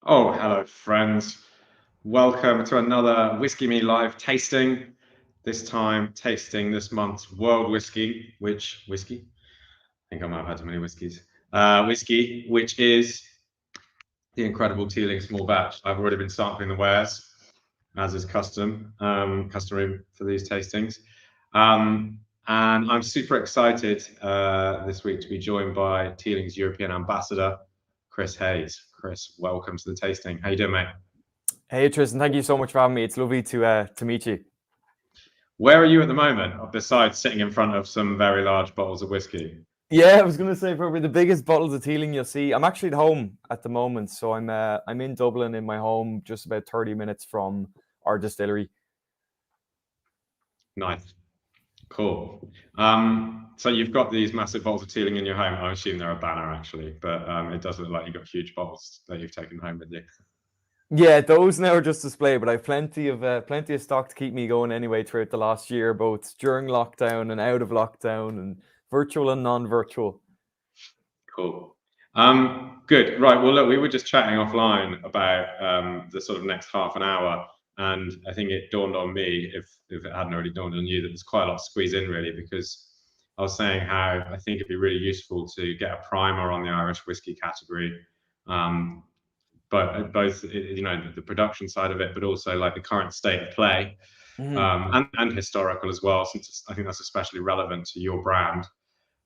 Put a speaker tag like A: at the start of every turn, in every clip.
A: Oh, hello, friends. Welcome to another Whiskey Me Live tasting. This time, tasting this month's World Whiskey, I think I might have had too many whiskeys. Whiskey, which is the incredible Teeling small batch. I've already been sampling the wares, as is customary for these tastings. And I'm super excited this week to be joined by Teeling's European ambassador, Chris Hayes. Chris, welcome to the tasting. How you doing, mate?
B: Hey Tristan, thank you so much for having me. It's lovely to meet you.
A: Where are you at the moment, besides sitting in front of some very large bottles of whiskey?
B: Yeah, I was gonna say probably the biggest bottles of Teeling you'll see. I'm actually at home at the moment, so I'm in Dublin in my home, just about 30 minutes from our distillery.
A: Nice. Cool. So you've got these massive bottles of Teeling in your home. I assume they're a banner, actually, but it does look like you've got huge bottles that you've taken home with you.
B: Yeah, those now are just display, but I have plenty of stock to keep me going anyway throughout the last year, both during lockdown and out of lockdown, and virtual and non-virtual.
A: Cool. Good. Right. Well, look, we were just chatting offline about the sort of next half an hour, and I think it dawned on me, if it hadn't already dawned on you, that there's quite a lot to squeeze in, really, because I was saying how I think it'd be really useful to get a primer on the Irish whiskey category, but both the production side of it, but also like the current state of play, and historical as well, since I think that's especially relevant to your brand.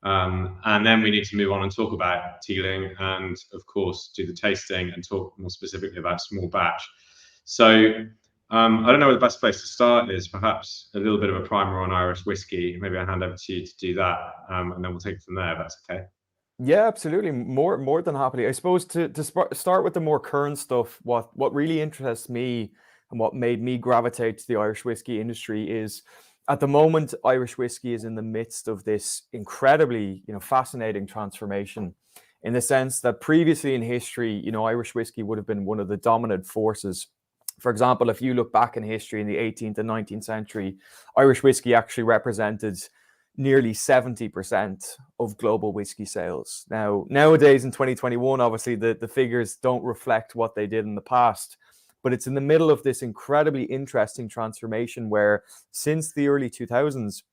A: And then we need to move on and talk about Teeling and, of course, do the tasting and talk more specifically about small batch. So I don't know where the best place to start is. Perhaps a little bit of a primer on Irish whiskey. Maybe I'll hand over to you to do that, and then we'll take it from there, if that's okay.
B: Yeah, absolutely. More than happily. I suppose to start with the more current stuff, what really interests me and what made me gravitate to the Irish whiskey industry is at the moment Irish whiskey is in the midst of this incredibly, fascinating transformation in the sense that previously in history, Irish whiskey would have been one of the dominant forces. For example, if you look back in history in the 18th and 19th century, Irish whiskey actually represented nearly 70% of global whiskey sales. Now, nowadays in 2021, obviously the figures don't reflect what they did in the past, but it's in the middle of this incredibly interesting transformation where since the early 2000s,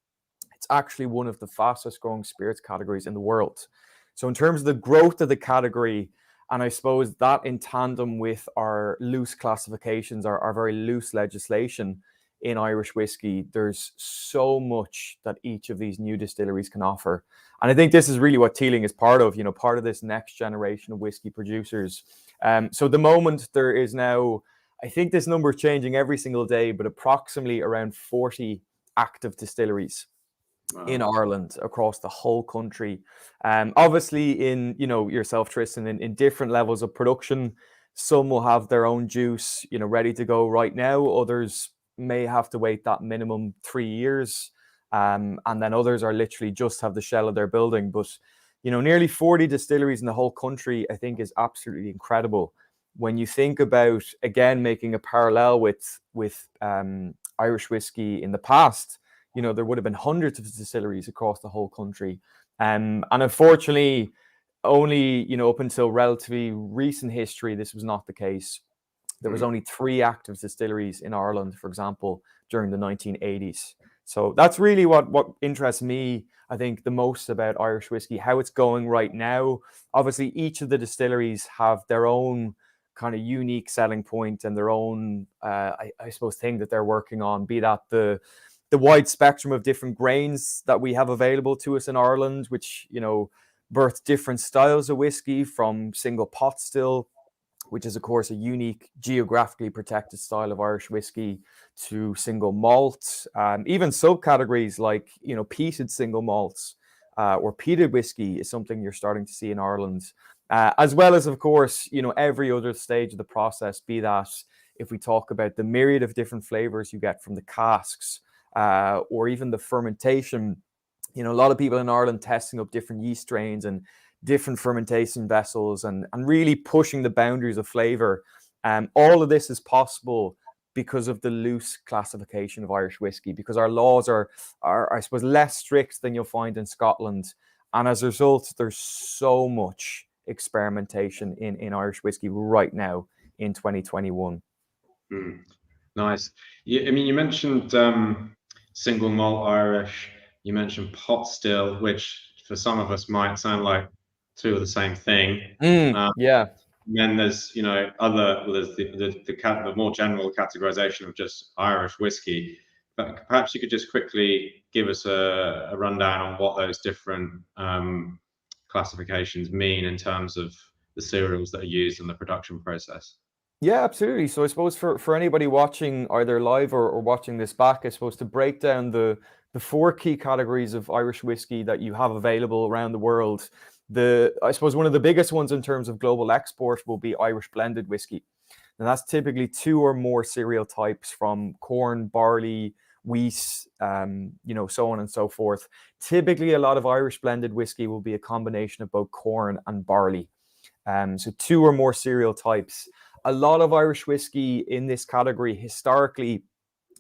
B: it's actually one of the fastest growing spirits categories in the world. So in terms of the growth of the category, and I suppose that in tandem with our loose classifications, our very loose legislation, in Irish whiskey, there's so much that each of these new distilleries can offer. And I think this is really what Teeling is part of, part of this next generation of whiskey producers. So at the moment there is now, I think this number is changing every single day, but approximately around 40 active distilleries in Ireland across the whole country. Obviously in, yourself, Tristan, in different levels of production. Some will have their own juice, ready to go right now. Others may have to wait that minimum 3 years. And then others are literally just have the shell of their building. But, nearly 40 distilleries in the whole country, I think is absolutely incredible. When you think about, again, making a parallel with Irish whiskey in the past, there would have been hundreds of distilleries across the whole country. And unfortunately, only, up until relatively recent history, this was not the case. There was only 3 active distilleries in Ireland, for example, during the 1980s. So that's really what interests me, I think, the most about Irish whiskey, how it's going right now. Obviously, each of the distilleries have their own kind of unique selling point and their own, I suppose, thing that they're working on, be that the wide spectrum of different grains that we have available to us in Ireland, which, birth different styles of whiskey, from single pot still, which is, of course, a unique geographically protected style of Irish whiskey, to single malt, even subcategories like, peated single malts or peated whiskey is something you're starting to see in Ireland, as well as, of course, every other stage of the process, be that if we talk about the myriad of different flavors you get from the casks or even the fermentation. A lot of people in Ireland testing up different yeast strains and different fermentation vessels and really pushing the boundaries of flavor. All of this is possible because of the loose classification of Irish whiskey, because our laws are I suppose, less strict than you'll find in Scotland. And as a result, there's so much experimentation in Irish whiskey right now. in 2021.
A: Nice. I mean, you mentioned single malt Irish. You mentioned pot still, which for some of us might sound like two of the same thing.
B: Yeah.
A: And then there's, there's the more general categorization of just Irish whiskey. But perhaps you could just quickly give us a rundown on what those different classifications mean in terms of the cereals that are used in the production process.
B: Yeah, absolutely. So I suppose for anybody watching either live or watching this back, I suppose to break down the four key categories of Irish whiskey that you have available around the world. I suppose one of the biggest ones in terms of global export will be Irish blended whiskey. And that's typically two or more cereal types from corn, barley, wheat, so on and so forth. Typically, a lot of Irish blended whiskey will be a combination of both corn and barley. So two or more cereal types. A lot of Irish whiskey in this category historically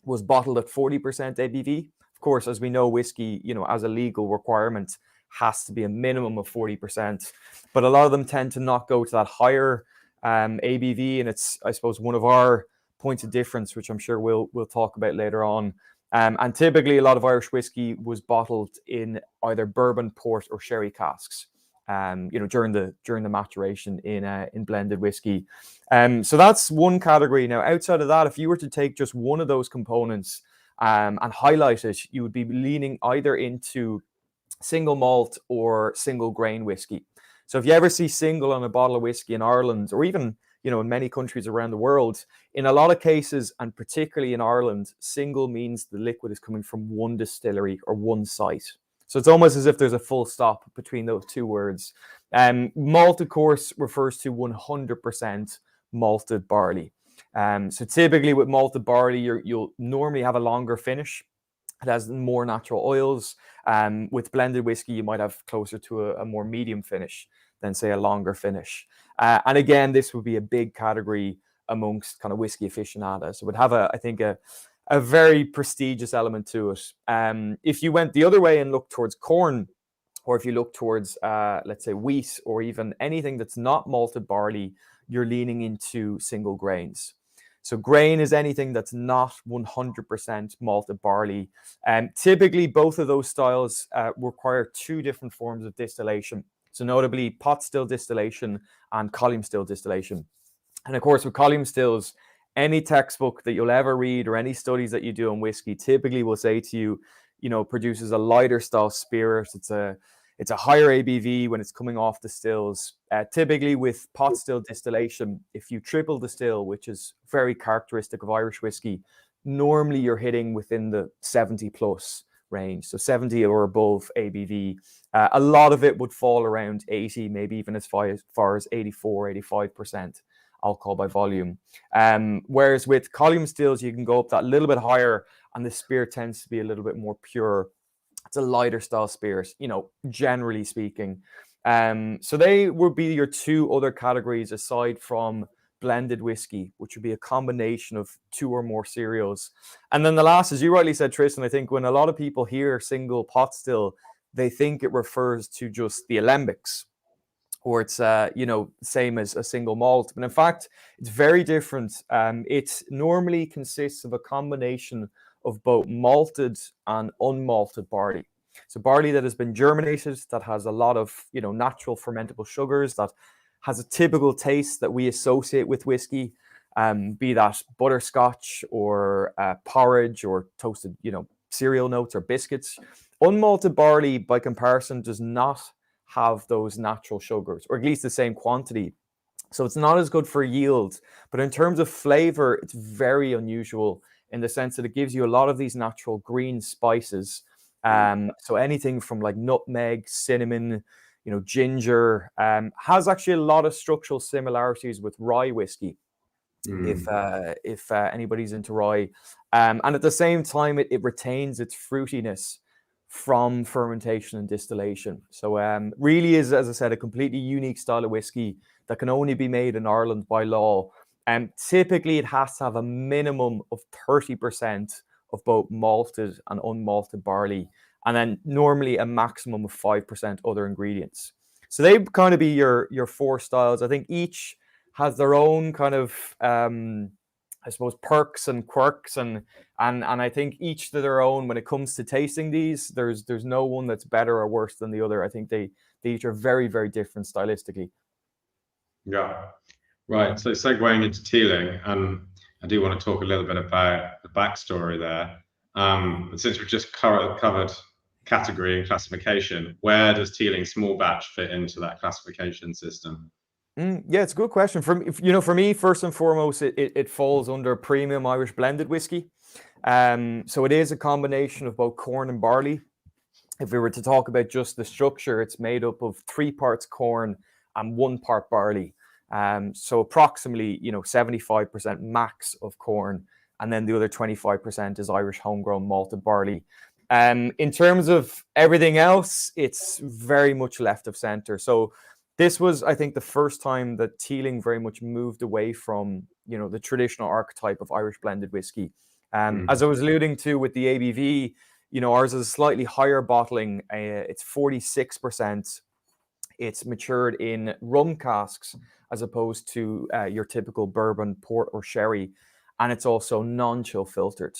B: was bottled at 40% ABV. Of course, as we know, whiskey, as a legal requirement, has to be a minimum of 40%. But a lot of them tend to not go to that higher ABV, and it's, I suppose, one of our points of difference, which I'm sure we'll talk about later on. And typically, a lot of Irish whiskey was bottled in either bourbon, port, or sherry casks. During the maturation in blended whiskey. So that's one category. Now, outside of that, if you were to take just one of those components and highlight it, you would be leaning either into single malt or single grain whiskey. So if you ever see single on a bottle of whiskey in Ireland, or even in many countries around the world, in a lot of cases, and particularly in Ireland, single means the liquid is coming from one distillery or one site. So it's almost as if there's a full stop between those two words. Malt, of course, refers to 100% malted barley. So typically with malted barley, you'll normally have a longer finish. It has more natural oils. With blended whiskey, you might have closer to a more medium finish than, say, a longer finish. And again, this would be a big category amongst kind of whiskey aficionados. It would have, I think, a very prestigious element to it. If you went the other way and looked towards corn, or if you look towards, let's say, wheat, or even anything that's not malted barley, you're leaning into single grains. So grain is anything that's not 100% malted barley. Typically, both of those styles require two different forms of distillation. So notably, pot still distillation and column still distillation. And of course, with column stills, any textbook that you'll ever read or any studies that you do on whiskey typically will say to you, produces a lighter style spirit. It's a higher ABV when it's coming off the stills. Typically with pot still distillation, if you triple distill, which is very characteristic of Irish whiskey, normally you're hitting within the 70 plus range. So 70 or above ABV. A lot of it would fall around 80, maybe even as far as 84, 85%. Alcohol by volume. Whereas with column stills, you can go up that little bit higher, and the spirit tends to be a little bit more pure. It's a lighter style spirit, generally speaking. So they would be your two other categories aside from blended whiskey, which would be a combination of two or more cereals. And then the last, as you rightly said, Tristan, I think when a lot of people hear single pot still, they think it refers to just the alembics, or it's same as a single malt. But in fact, it's very different. It normally consists of a combination of both malted and unmalted barley. So barley that has been germinated, that has a lot of natural fermentable sugars, that has a typical taste that we associate with whiskey, be that butterscotch or porridge or toasted cereal notes or biscuits. Unmalted barley, by comparison, does not have those natural sugars, or at least the same quantity. So it's not as good for yield, but in terms of flavor, it's very unusual in the sense that it gives you a lot of these natural green spices. So anything from like nutmeg, cinnamon, ginger, has actually a lot of structural similarities with rye whiskey. If anybody's into rye, and at the same time, it retains its fruitiness from fermentation and distillation. So really is, as I said, a completely unique style of whiskey that can only be made in Ireland by law. And typically it has to have a minimum of 30% of both malted and unmalted barley, and then normally a maximum of 5% other ingredients. So they kind of be your four styles. I think each has their own kind of I suppose perks and quirks, and I think each to their own when it comes to tasting these. There's no one that's better or worse than the other. I think they each are very, very different stylistically.
A: Yeah. Right. So segueing into Teeling, I do want to talk a little bit about the backstory there. But since we've just covered category and classification, where does Teeling small batch fit into that classification system?
B: Yeah, it's a good question. For me, first and foremost, it falls under premium Irish blended whiskey. So it is a combination of both corn and barley. If we were to talk about just the structure, it's made up of 3 parts corn and 1 part barley. So approximately, 75% max of corn, and then the other 25% is Irish homegrown malted barley. In terms of everything else, it's very much left of center. So this was, I think, the first time that Teeling very much moved away from, the traditional archetype of Irish blended whiskey. As I was alluding to with the ABV, ours is a slightly higher bottling. It's 46%. It's matured in rum casks as opposed to your typical bourbon, port, or sherry. And it's also non-chill filtered.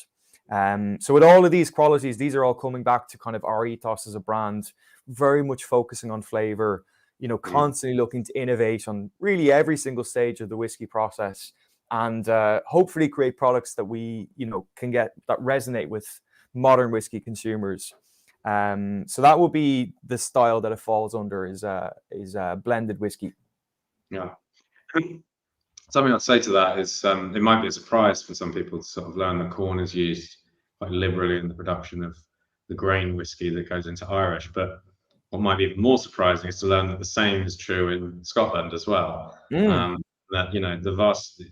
B: So with all of these qualities, these are all coming back to kind of our ethos as a brand, very much focusing on flavor, constantly looking to innovate on really every single stage of the whiskey process, and hopefully create products that we, can get that resonate with modern whiskey consumers. So that would be the style that it falls under, is blended whiskey.
A: Yeah. Something I'd say to that is it might be a surprise for some people to sort of learn that corn is used quite liberally in the production of the grain whiskey that goes into Irish. But what might be even more surprising is to learn that the same is true in Scotland as well. That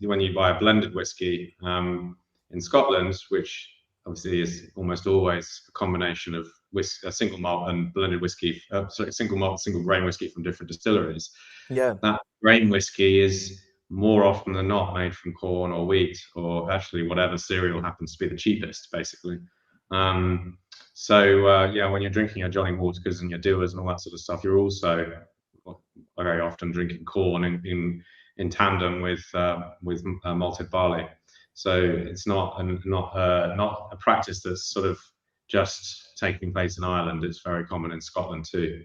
A: when you buy a blended whiskey in Scotland, which obviously is almost always a combination of a single malt and blended whiskey, single malt, single grain whiskey from different distilleries.
B: Yeah.
A: That grain whiskey is more often than not made from corn or wheat, or actually whatever cereal happens to be the cheapest, basically. When you're drinking your Johnny Walkers and your Dewas and all that sort of stuff, you're also very often drinking corn in tandem with malted barley. So it's not a practice that's sort of just taking place in Ireland. It's very common in Scotland too.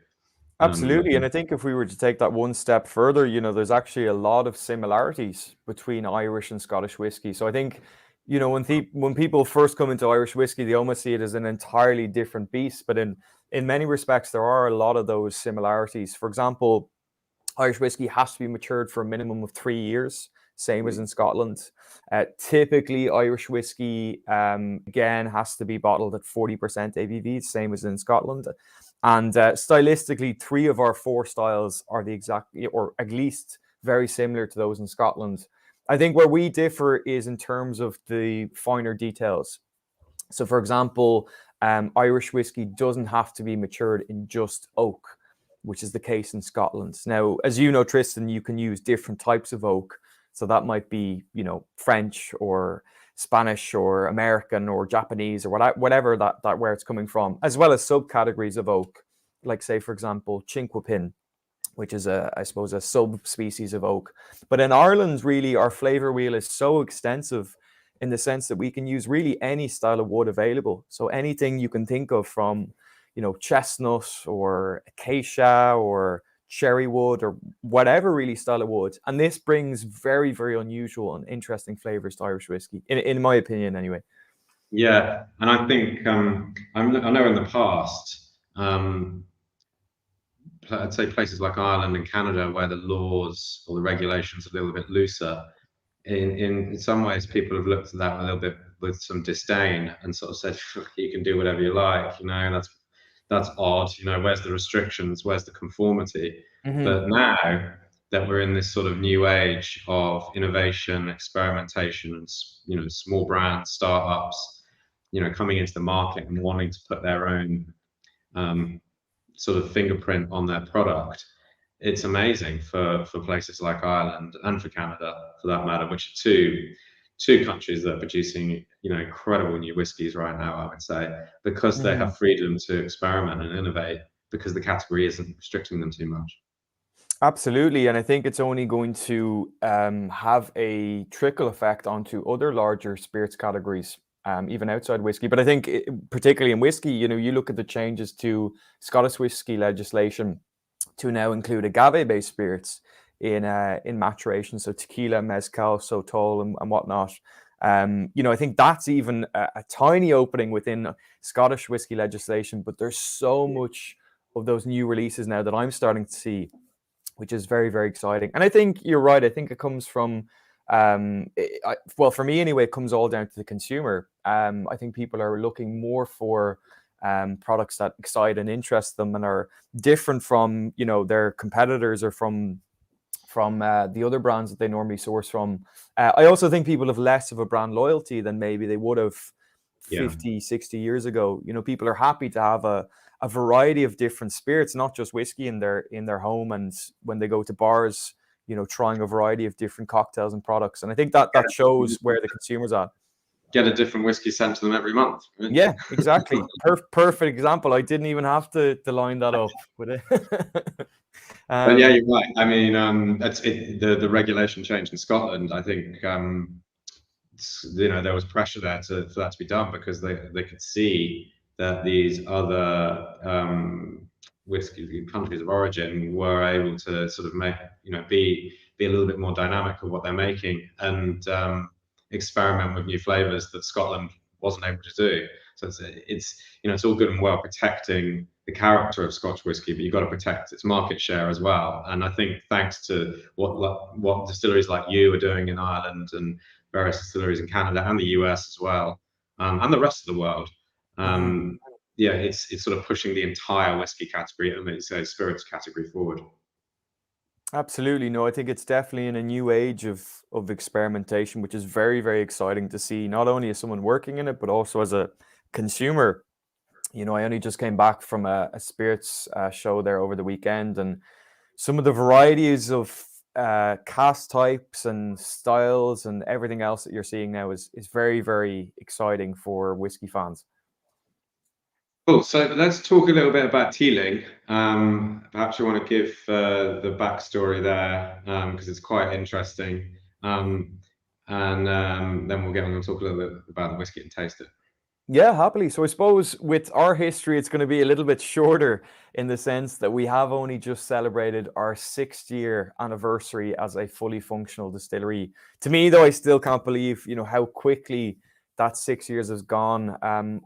B: Absolutely. And I think if we were to take that one step further, there's actually a lot of similarities between Irish and Scottish whiskey. So I think, when people first come into Irish whiskey, they almost see it as an entirely different beast. But in many respects, there are a lot of those similarities. For example, Irish whiskey has to be matured for a minimum of 3 years, same as in Scotland. Typically, Irish whiskey, again, has to be bottled at 40% ABV, same as in Scotland. And stylistically, 3 of our 4 styles are the exact, or at least very similar to those in Scotland. I think where we differ is in terms of the finer details. So, for example, Irish whiskey doesn't have to be matured in just oak, which is the case in Scotland. Now, as you know, Tristan, you can use different types of oak. So that might be, French or Spanish or American or Japanese or whatever that where it's coming from, as well as subcategories of oak, like, say, for example, Chinquapin, which is I suppose a subspecies of oak. But in Ireland, really, our flavor wheel is so extensive in the sense that we can use really any style of wood available. So anything you can think of, from, chestnut or acacia or cherry wood or whatever really style of wood. And this brings very, very unusual and interesting flavors to Irish whiskey, in my opinion, anyway.
A: Yeah, and I think I know in the past, I'd say places like Ireland and Canada, where the laws or the regulations are a little bit looser, in some ways people have looked at that a little bit with some disdain and sort of said, you can do whatever you like, that's odd, where's the restrictions, where's the conformity? But now that we're in this sort of new age of innovation, experimentation, and small brands, startups, coming into the market and wanting to put their own sort of fingerprint on their product, it's amazing for places like Ireland and for Canada, for that matter, which are two countries that are producing incredible new whiskies right now, I would say, because they have freedom to experiment and innovate, because the category isn't restricting them too much.
B: Absolutely, and I think it's only going to have a trickle effect onto other larger spirits categories, even outside whiskey. But I think, particularly in whiskey, you look at the changes to Scottish whiskey legislation to now include agave-based spirits in maturation, so tequila, mezcal, sotol, and whatnot. I think that's even a tiny opening within Scottish whiskey legislation, but there's so much of those new releases now that I'm starting to see, which is very, very exciting. And I think you're right. I think it comes from, well, for me anyway, it comes all down to the consumer. I think people are looking more for products that excite and interest them and are different from, their competitors or from the other brands that they normally source from. I also think people have less of a brand loyalty than maybe they would have
A: Yeah.
B: 50, 60 years ago. People are happy to have a variety of different spirits, not just whiskey in their home, and when they go to bars, trying a variety of different cocktails and products. And I think that shows where the consumer's at.
A: Get a different whiskey sent to them every month. Right?
B: Yeah, exactly. Perfect example. I didn't even have to line that up with it.
A: But yeah, you're right. I mean, the regulation change in Scotland. I think there was pressure there for that to be done because they could see that these other whiskey countries of origin were able to sort of make be a little bit more dynamic of what they're making and experiment with new flavors that Scotland wasn't able to do. So it's all good and well protecting the character of Scotch whiskey, but you've got to protect its market share as well. And I think thanks to what distilleries like you are doing in Ireland and various distilleries in Canada and the US as well, and the rest of the world. Yeah, it's sort of pushing the entire whiskey category, I mean, say spirits category forward.
B: Absolutely. No, I think it's definitely in a new age of experimentation, which is very, very exciting to see, not only as someone working in it, but also as a consumer. I only just came back from a spirits show there over the weekend, and some of the varieties of cast types and styles and everything else that you're seeing now is very, very exciting for whiskey fans.
A: Cool. So let's talk a little bit about Teeling. Perhaps you want to give the backstory there because it's quite interesting. And then we'll get on and talk a little bit about the whiskey and taste it.
B: Yeah, happily. So I suppose with our history, it's going to be a little bit shorter in the sense that we have only just celebrated our 6th-year anniversary as a fully functional distillery. To me, though, I still can't believe, how quickly that 6 years has gone.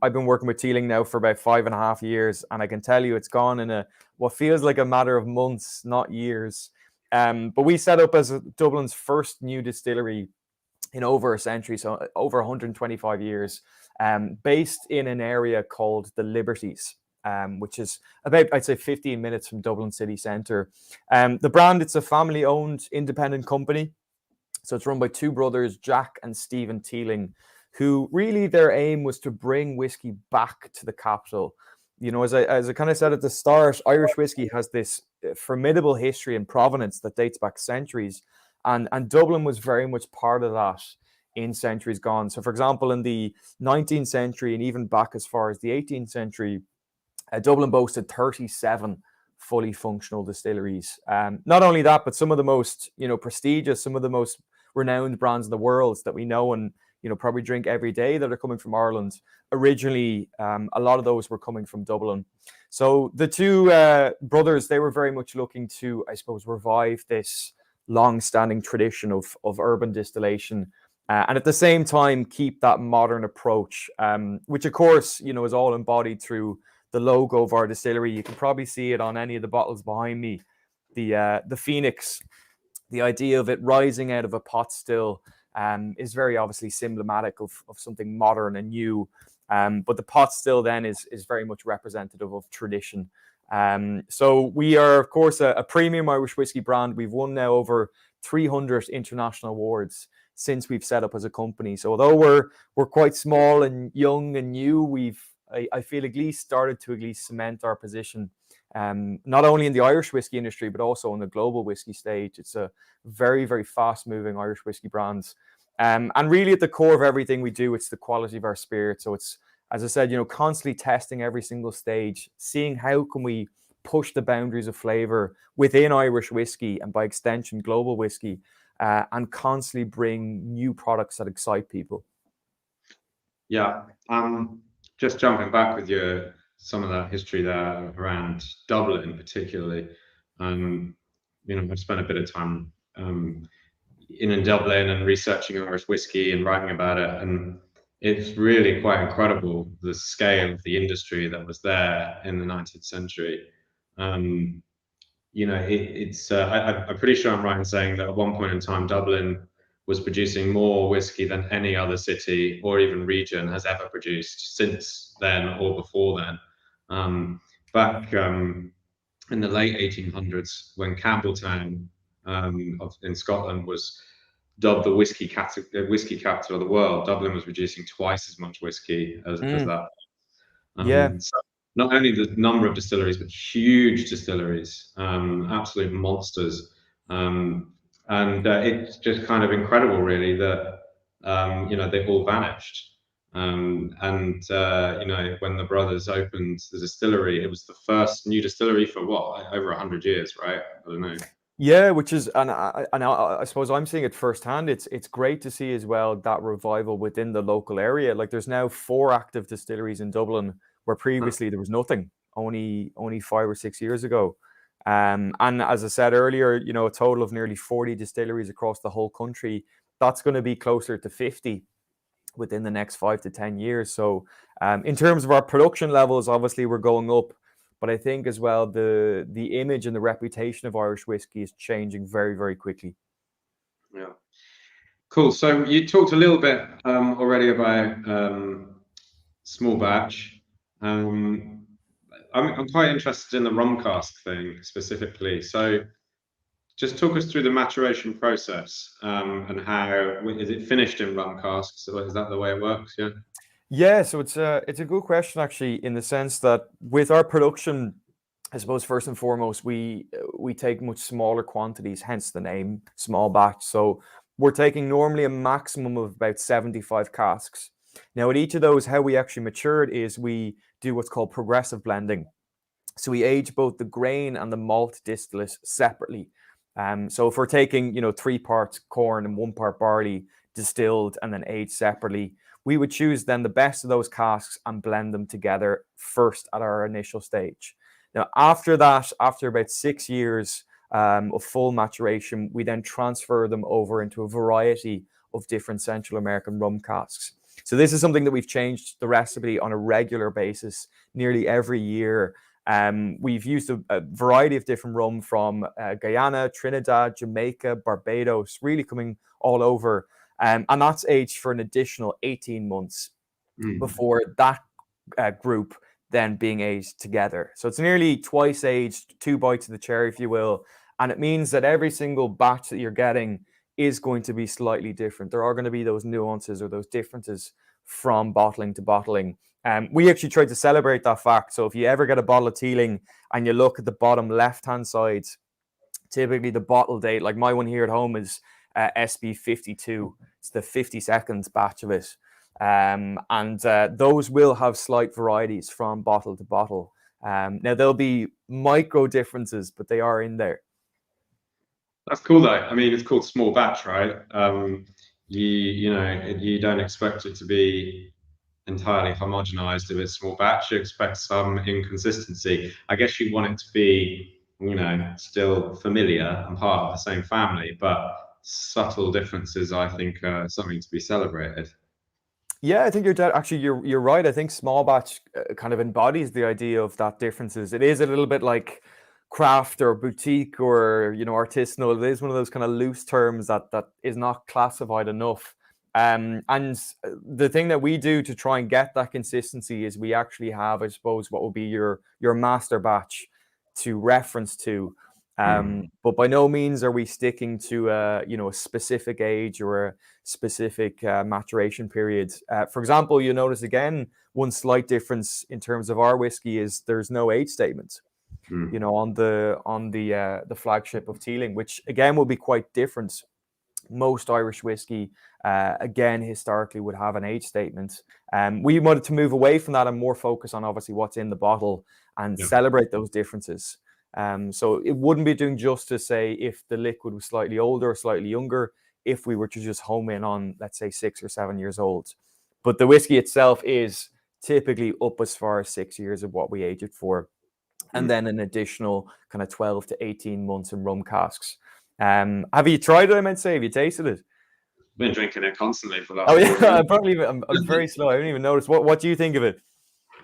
B: I've been working with Teeling now for about 5.5 years, and I can tell you it's gone in what feels like a matter of months, not years. But we set up as Dublin's first new distillery in over a century, so over 125 years, based in an area called the Liberties, which is about, I'd say, 15 minutes from Dublin city centre. The brand, it's a family-owned independent company. So it's run by two brothers, Jack and Stephen Teeling, who really their aim was to bring whiskey back to the capital. As I kind of said at the start, Irish whiskey has this formidable history and provenance that dates back centuries. And Dublin was very much part of that in centuries gone. So, for example, in the 19th century and even back as far as the 18th century, Dublin boasted 37 fully functional distilleries. Not only that, but some of the most prestigious, some of the most renowned brands in the world that we know and probably drink every day that are coming from Ireland. Originally, a lot of those were coming from Dublin. So the two brothers, they were very much looking to, I suppose, revive this long-standing tradition of urban distillation, and at the same time keep that modern approach, which of course is all embodied through the logo of our distillery. You can probably see it on any of the bottles behind me. The phoenix, the idea of it rising out of a pot still, is very obviously symptomatic of something modern and new. But the pot still then is very much representative of tradition. So we are, of course, a premium Irish whiskey brand. We've won now over 300 international awards since we've set up as a company. So although we're quite small and young and new, I feel at least started to cement our position, not only in the Irish whiskey industry, but also on the global whiskey stage. It's a very, very fast moving Irish whiskey brand. And really at the core of everything we do, it's the quality of our spirit. So it's, as I said, constantly testing every single stage, seeing how can we push the boundaries of flavor within Irish whiskey and by extension global whiskey, and constantly bring new products that excite people.
A: Yeah. Just jumping back with some of that history there around Dublin, particularly. I've spent a bit of time in Dublin and researching Irish whiskey and writing about it, and it's really quite incredible the scale of the industry that was there in the 19th century. I'm pretty sure I'm right in saying that at one point in time, Dublin was producing more whiskey than any other city or even region has ever produced since then or before then. Back in the late 1800s, when Campbelltown in Scotland was dubbed the whiskey capital of the world, Dublin was producing twice as much whiskey as that.
B: Yeah.
A: So not only the number of distilleries, but huge distilleries, absolute monsters. And it's just kind of incredible, really, that they all vanished. When the brothers opened the distillery, it was the first new distillery for what, over 100 years, right? I don't know.
B: Yeah, which is, and I suppose I'm seeing it firsthand. It's great to see as well that revival within the local area. Like there's now 4 active distilleries in Dublin, where previously there was nothing, only 5 or 6 years ago. And as I said earlier, a total of nearly 40 distilleries across the whole country. That's going to be closer to 50 within the next 5 to 10 years. So in terms of our production levels, obviously we're going up. But I think as well, the image and the reputation of Irish whiskey is changing very, very quickly.
A: Yeah. Cool. So you talked a little bit already about small batch. I'm quite interested in the rum cask thing specifically. So just talk us through the maturation process and how is it finished in rum casks? Is that the way it works? Yeah.
B: Yeah, so it's a good question actually, in the sense that with our production, I suppose first and foremost, we take much smaller quantities, hence the name small batch. So we're taking normally a maximum of about 75 casks. Now, at each of those, how we actually mature it is we do what's called progressive blending. So we age both the grain and the malt distillate separately. So if we're taking, 3 parts corn and 1 part barley distilled and then aged separately, we would choose then the best of those casks and blend them together first at our initial stage. Now, after that, after about 6 years of full maturation, we then transfer them over into a variety of different Central American rum casks. So this is something that we've changed the recipe on a regular basis, nearly every year. We've used a variety of different rum from Guyana, Trinidad, Jamaica, Barbados, really coming all over. And that's aged for an additional 18 months before that group then being aged together. So it's nearly twice aged, 2 bites of the cherry, if you will. And it means that every single batch that you're getting is going to be slightly different. There are going to be those nuances or those differences from bottling to bottling. We actually tried to celebrate that fact. So if you ever get a bottle of Teeling and you look at the bottom left-hand side, typically the bottle date, like my one here at home is SB52. It's the 52nd batch of it. Those will have slight varieties from bottle to bottle. Now, there'll be micro differences, but they are in there.
A: That's cool though. I mean, it's called small batch, right? You don't expect it to be entirely homogenized if it's small batch. You expect some inconsistency. I guess you want it to be, still familiar and part of the same family, but subtle differences, I think, are something to be celebrated.
B: Yeah, I think you're right. I think small batch kind of embodies the idea of that differences. It is a little bit like craft or boutique or artisanal. It is one of those kind of loose terms that is not classified enough. And the thing that we do to try and get that consistency is we actually have, I suppose, what will be your master batch to reference to. But by no means are we sticking to a specific age or a specific maturation period. For example, you notice again one slight difference in terms of our whiskey is there's no age statement. On the flagship of Teeling, which again will be quite different most Irish whiskey, again, historically would have an age statement. We wanted to move away from that and more focus on obviously what's in the bottle and
A: Yeah.
B: celebrate those differences. So it wouldn't be doing justice, say, if the liquid was slightly older or slightly younger, if we were to just home in on, let's say, 6 or 7 years old. But the whiskey itself is typically up as far as 6 years of what we age it for, and then an additional kind of 12 to 18 months in rum casks. Have you tried it? I meant to say, have you tasted it?
A: Been drinking it constantly for the
B: Oh
A: last
B: yeah,
A: 4 years.
B: I'm very slow. I didn't even notice. What do you think of it?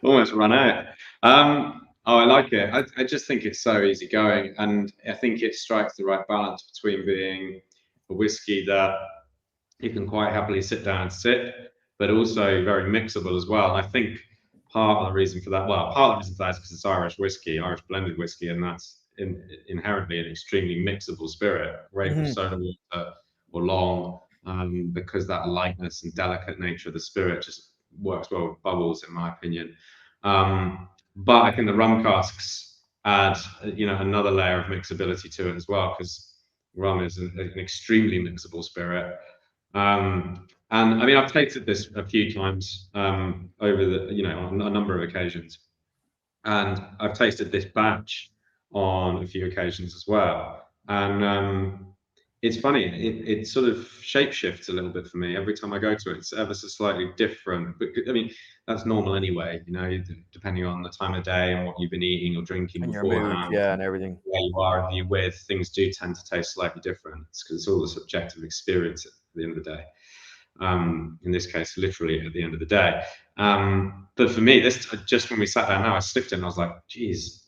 A: Almost run out. Oh, I like it. I just think it's so easygoing, and I think it strikes the right balance between being a whiskey that you can quite happily sit down and sip, but also very mixable as well. And I think part of the reason for that, well, part of the reason for that is because it's Irish whiskey, Irish blended whiskey, and that's inherently an extremely mixable spirit, great with
B: Mhm.
A: soda water or long, because that lightness and delicate nature of the spirit just works well with bubbles, in my opinion. But I think the rum casks add, another layer of mixability to it as well, because rum is an extremely mixable spirit. And I mean, I've tasted this a few times over on a number of occasions, and I've tasted this batch on a few occasions as well. And it's funny, it sort of shapeshifts a little bit for me every time I go to it. It's ever so slightly different, but I mean, that's normal anyway, depending on the time of day and what you've been eating or drinking
B: And your mood,
A: beforehand,
B: yeah, and everything.
A: where you are and who you're with, things do tend to taste slightly different. It's because it's all a subjective experience at the end of the day. In this case, literally at the end of the day. But for me, this just when we sat down now, I sniffed it and I was like, geez,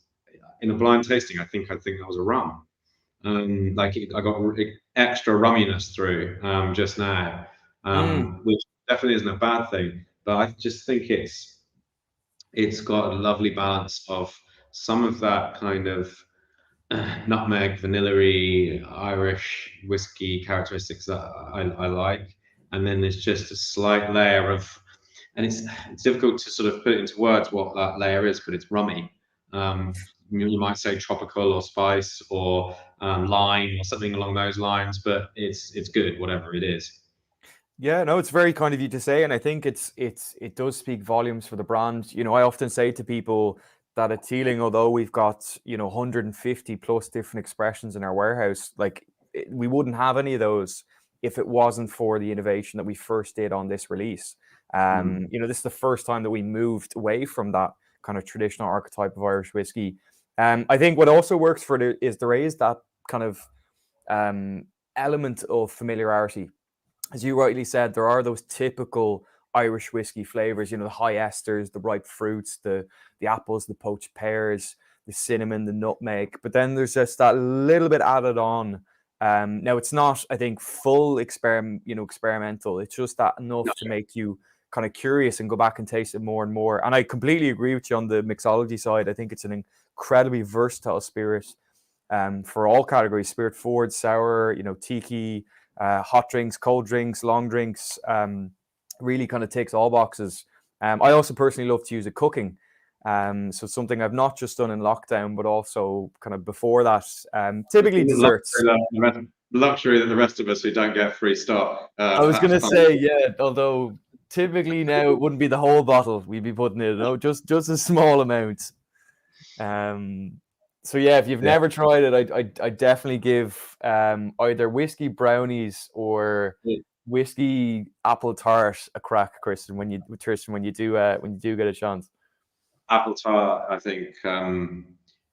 A: in a blind tasting, I think that was a rum. I got extra rumminess through just now,
B: Mm.
A: which definitely isn't a bad thing. But I just think it's got a lovely balance of some of that kind of nutmeg, vanilla-y Irish whiskey characteristics that I like, and then there's just a slight layer of, and it's difficult to sort of put it into words what that layer is, but it's rummy. You might say tropical or spice or lime or something along those lines, but it's good, whatever it is.
B: Yeah, no, it's very kind of you to say, and I think it does speak volumes for the brand. I often say to people that at Teeling, although we've got 150 plus different expressions in our warehouse, like we wouldn't have any of those if it wasn't for the innovation that we first did on this release.
A: Mm.
B: This is the first time that we moved away from that kind of traditional archetype of Irish whiskey. I think what also works for it is there is that kind of element of familiarity. As you rightly said, there are those typical Irish whiskey flavors, the high esters, the ripe fruits, the apples, the poached pears, the cinnamon, the nutmeg. But then there's just that little bit added on. Now it's not, I think, full experimental. It's just that enough to make you kind of curious and go back and taste it more and more. And I completely agree with you on the mixology side. I think it's an incredibly versatile spirit for all categories: spirit forward, sour, tiki, hot drinks, cold drinks, long drinks. Really kind of ticks all boxes. I also personally love to use it cooking. So something I've not just done in lockdown, but also kind of before that. Typically desserts.
A: Luxury that the rest of us who don't get free stock
B: I was
A: have
B: gonna
A: fun.
B: say, yeah, although typically now it wouldn't be the whole bottle we'd be putting in, just a small amount. Um, so yeah, if you've
A: Yeah.
B: never tried it, I definitely give either whiskey brownies or whiskey apple tart a crack, Christian. When you do get a chance.
A: Apple tart, I think,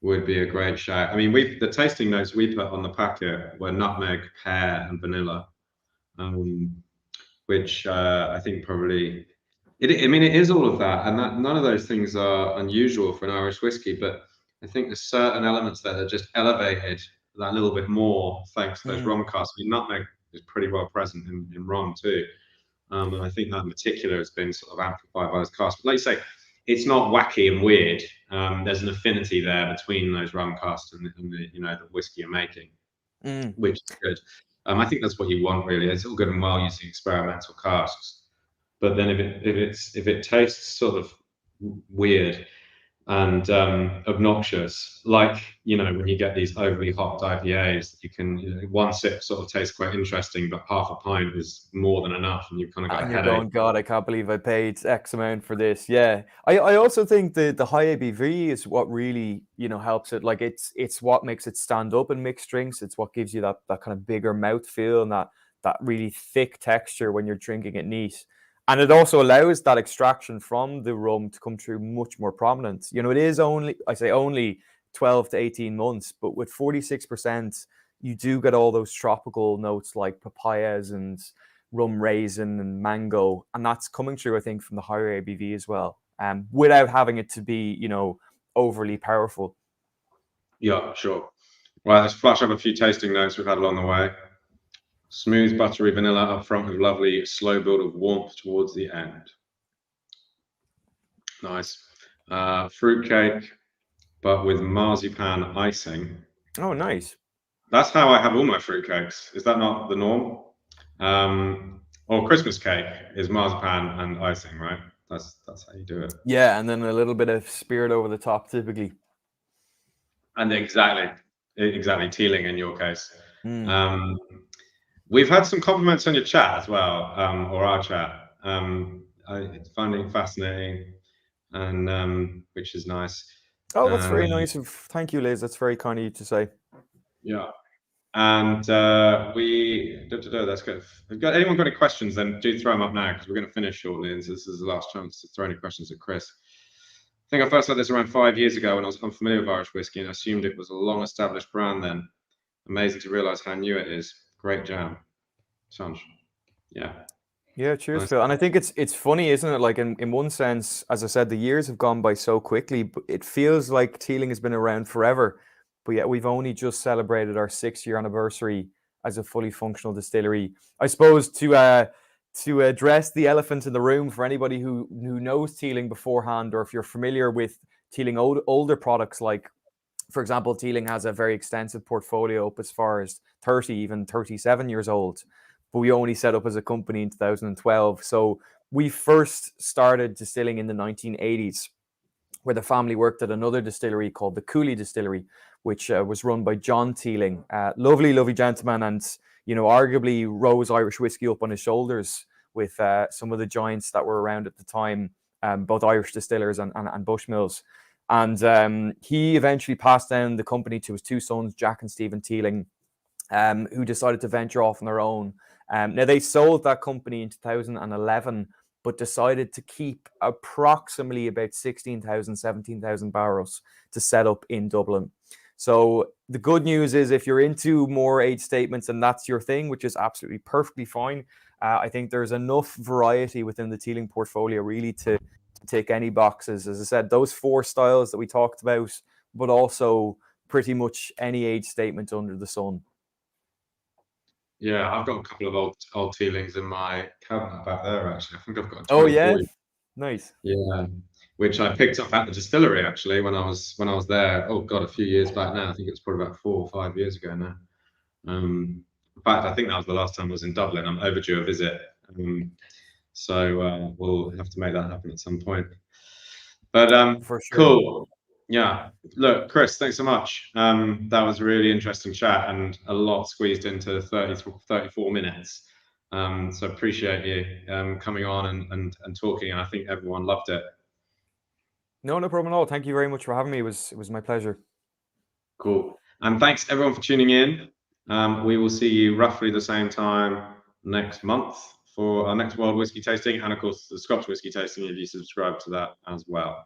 A: would be a great shout. I mean, the tasting notes we put on the packet were nutmeg, pear, and vanilla, um, which I think probably I mean, it is all of that, and that none of those things are unusual for an Irish whiskey. But I think there's certain elements there that just elevated that little bit more thanks to those
B: Mm,
A: rum casts. I mean, nutmeg is pretty well present in rum too. And I think that in particular has been sort of amplified by those casts. But like you say, it's not wacky and weird. There's an affinity there between those rum casts and the whiskey you're making,
B: mm.
A: which is good. I think that's what you want really. It's all good and well using experimental casks, but then if it tastes sort of weird, and obnoxious. Like, you know, when you get these overly hopped IPAs, you can, you know, one sip sort of tastes quite interesting, but half a pint is more than enough, and you've kind of got a
B: And you're
A: headache.
B: going, God, I can't believe I paid X amount for this. Yeah. I also think the high ABV is what really, helps it. Like it's what makes it stand up in mixed drinks. It's what gives you that kind of bigger mouth feel and that really thick texture when you're drinking it neat. And it also allows that extraction from the rum to come through much more prominent. It is only 12 to 18 months, but with 46%, you do get all those tropical notes like papayas and rum raisin and mango, and that's coming through, I think, from the higher ABV as well, without having it to be, overly powerful.
A: Yeah, sure. Right, let's flash up a few tasting notes we've had along the way. Smooth, buttery vanilla up front with lovely slow build of warmth towards the end. Nice. Fruitcake, but with marzipan icing.
B: Oh, nice.
A: That's how I have all my fruitcakes. Is that not the norm? Or Christmas cake is marzipan and icing, right? That's how you do it.
B: Yeah, and then a little bit of spirit over the top, typically.
A: And exactly, Teeling in your case.
B: Mm.
A: We've had some compliments on your chat as well, or our chat. It's finding fascinating, and which is nice.
B: Oh, that's very nice. Thank you, Liz. That's very kind of you to say.
A: Yeah. And that's good. If anyone got any questions, then do throw them up now because we're going to finish shortly. And so this is the last chance to throw any questions at Chris. I think I first heard this around 5 years ago when I was unfamiliar with Irish whiskey and assumed it was a long-established brand then. Amazing to realise how new it is. Great jam. Sanj. Yeah.
B: Yeah, cheers,
A: Nice.
B: Phil. And I think it's funny, isn't it? Like in one sense, as I said, the years have gone by so quickly, but it feels like Teeling has been around forever. But yet we've only just celebrated our 6-year anniversary as a fully functional distillery. I suppose to address the elephant in the room for anybody who knows Teeling beforehand, or if you're familiar with Teeling older products, like for example, Teeling has a very extensive portfolio up as far as 30, even 37 years old. But we only set up as a company in 2012. So we first started distilling in the 1980s, where the family worked at another distillery called the Cooley Distillery, which was run by John Teeling. Lovely, lovely gentleman, and arguably rose Irish whiskey up on his shoulders with some of the giants that were around at the time, both Irish distillers and Bushmills. And he eventually passed down the company to his two sons, Jack and Stephen Teeling, who decided to venture off on their own. Now, they sold that company in 2011, but decided to keep approximately about 16,000, 17,000 barrels to set up in Dublin. So the good news is if you're into more age statements and that's your thing, which is absolutely perfectly fine, I think there's enough variety within the Teeling portfolio really to tick any boxes. As I said, those 4 styles that we talked about, but also pretty much any age statement under the sun.
A: Yeah, I've got a couple of old Teelings in my cabinet back there, actually. I think I've got a 24.
B: Oh, yeah? Nice.
A: Yeah, which I picked up at the distillery actually when I was there. Oh God, a few years back now. I think it was probably about 4 or 5 years ago now. In fact, I think that was the last time I was in Dublin. I'm overdue a visit, so we'll have to make that happen at some point. But
B: For sure.
A: cool. Yeah. Look, Chris, thanks so much. That was a really interesting chat and a lot squeezed into 34 minutes. So appreciate you coming on and talking. And I think everyone loved it.
B: No problem at all. Thank you very much for having me. It was my pleasure.
A: Cool. And thanks everyone for tuning in. We will see you roughly the same time next month for our next World Whiskey Tasting, and of course the Scotch Whiskey Tasting if you subscribe to that as well.